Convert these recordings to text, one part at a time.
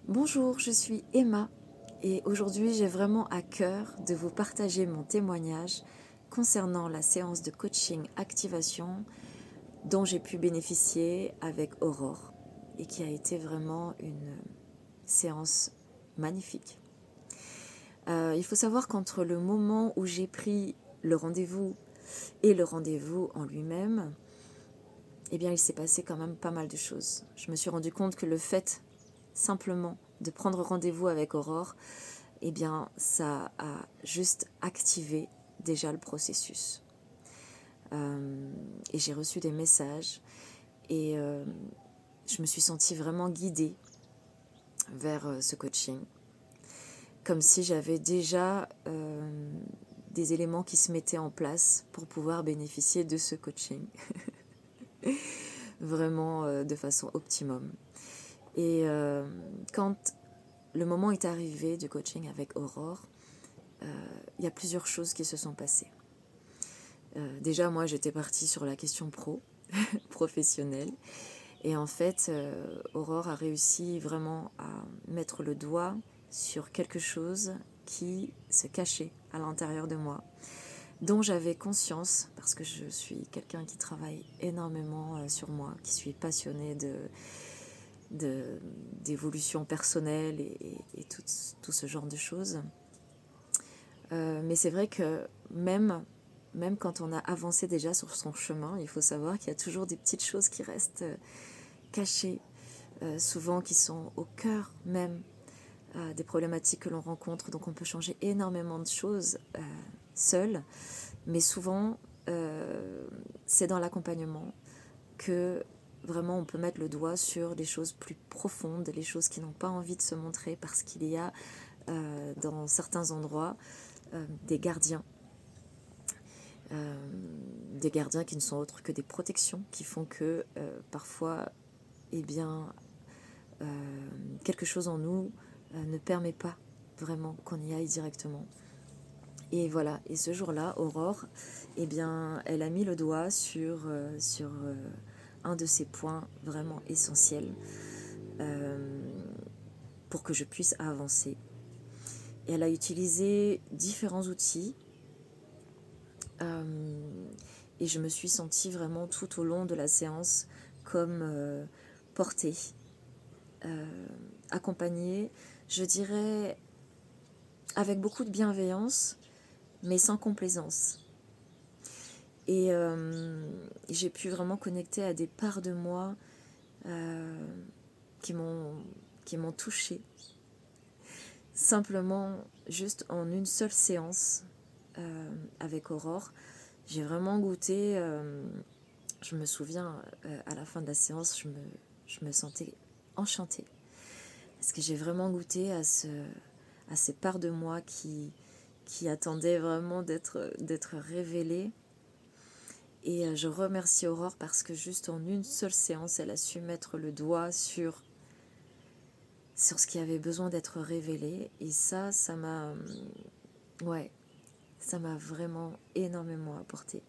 Bonjour, je suis Emma et aujourd'hui j'ai vraiment à cœur de vous partager mon témoignage concernant la séance de coaching activation dont j'ai pu bénéficier avec Aurore et qui a été vraiment une séance magnifique. Il faut savoir qu'entre le moment où j'ai pris le rendez-vous et le rendez-vous en lui-même, eh bien il s'est passé quand même pas mal de choses. Je me suis rendu compte que le fait simplement de prendre rendez-vous avec Aurore, eh bien, ça a juste activé déjà le processus. Et j'ai reçu des messages et je me suis sentie vraiment guidée vers ce coaching. Comme si j'avais déjà des éléments qui se mettaient en place pour pouvoir bénéficier de ce coaching. Vraiment de façon optimum. Et quand le moment est arrivé du coaching avec Aurore, il y a plusieurs choses qui se sont passées. Déjà, moi, j'étais partie sur la question professionnelle. Et en fait, Aurore a réussi vraiment à mettre le doigt sur quelque chose qui se cachait à l'intérieur de moi, dont j'avais conscience, parce que je suis quelqu'un qui travaille énormément sur moi, qui suis passionnée d'évolution personnelle et tout ce genre de choses. Mais c'est vrai que même quand on a avancé déjà sur son chemin, il faut savoir qu'il y a toujours des petites choses qui restent cachées, souvent qui sont au cœur même des problématiques que l'on rencontre. Donc on peut changer énormément de choses seul, mais souvent c'est dans l'accompagnement que vraiment on peut mettre le doigt sur des choses plus profondes, les choses qui n'ont pas envie de se montrer parce qu'il y a dans certains endroits des gardiens. Des gardiens qui ne sont autres que des protections qui font que parfois eh bien, quelque chose en nous ne permet pas vraiment qu'on y aille directement. Et voilà, et ce jour-là, Aurore, eh bien, elle a mis le doigt sur un de ces points vraiment essentiels pour que je puisse avancer. Et elle a utilisé différents outils et je me suis sentie vraiment tout au long de la séance comme portée, accompagnée, je dirais avec beaucoup de bienveillance, mais sans complaisance. Et j'ai pu vraiment connecter à des parts de moi qui m'ont touchée. Simplement, juste en une seule séance avec Aurore, j'ai vraiment goûté. Je me souviens, à la fin de la séance, je me sentais enchantée. Parce que j'ai vraiment goûté à ces parts de moi qui attendaient vraiment d'être révélées. Et je remercie Aurore parce que juste en une seule séance, elle a su mettre le doigt sur ce qui avait besoin d'être révélé. Et ça m'a... Ouais, ça m'a vraiment énormément apporté.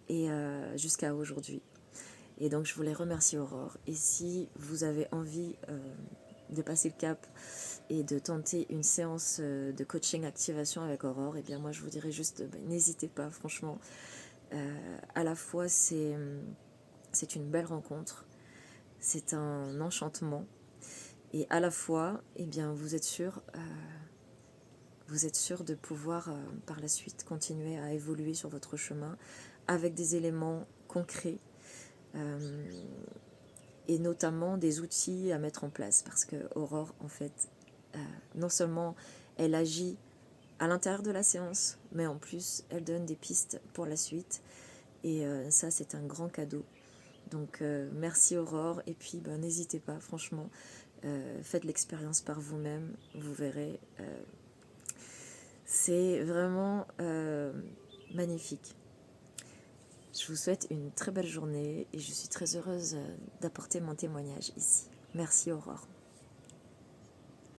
Et jusqu'à aujourd'hui. Et donc je voulais remercier Aurore. Et si vous avez envie de passer le cap et de tenter une séance de coaching activation avec Aurore, et bien moi je vous dirais juste, n'hésitez pas, franchement. À la fois c'est une belle rencontre, c'est un enchantement, et à la fois, eh bien, vous êtes sûr de pouvoir par la suite continuer à évoluer sur votre chemin avec des éléments concrets et notamment des outils à mettre en place, parce que Aurore, en fait, non seulement elle agit à l'intérieur de la séance, mais en plus elle donne des pistes pour la suite, et ça c'est un grand cadeau. Donc merci Aurore, et puis n'hésitez pas, franchement, faites l'expérience par vous-même, vous verrez, c'est vraiment magnifique. Je vous souhaite une très belle journée et je suis très heureuse d'apporter mon témoignage ici. Merci Aurore.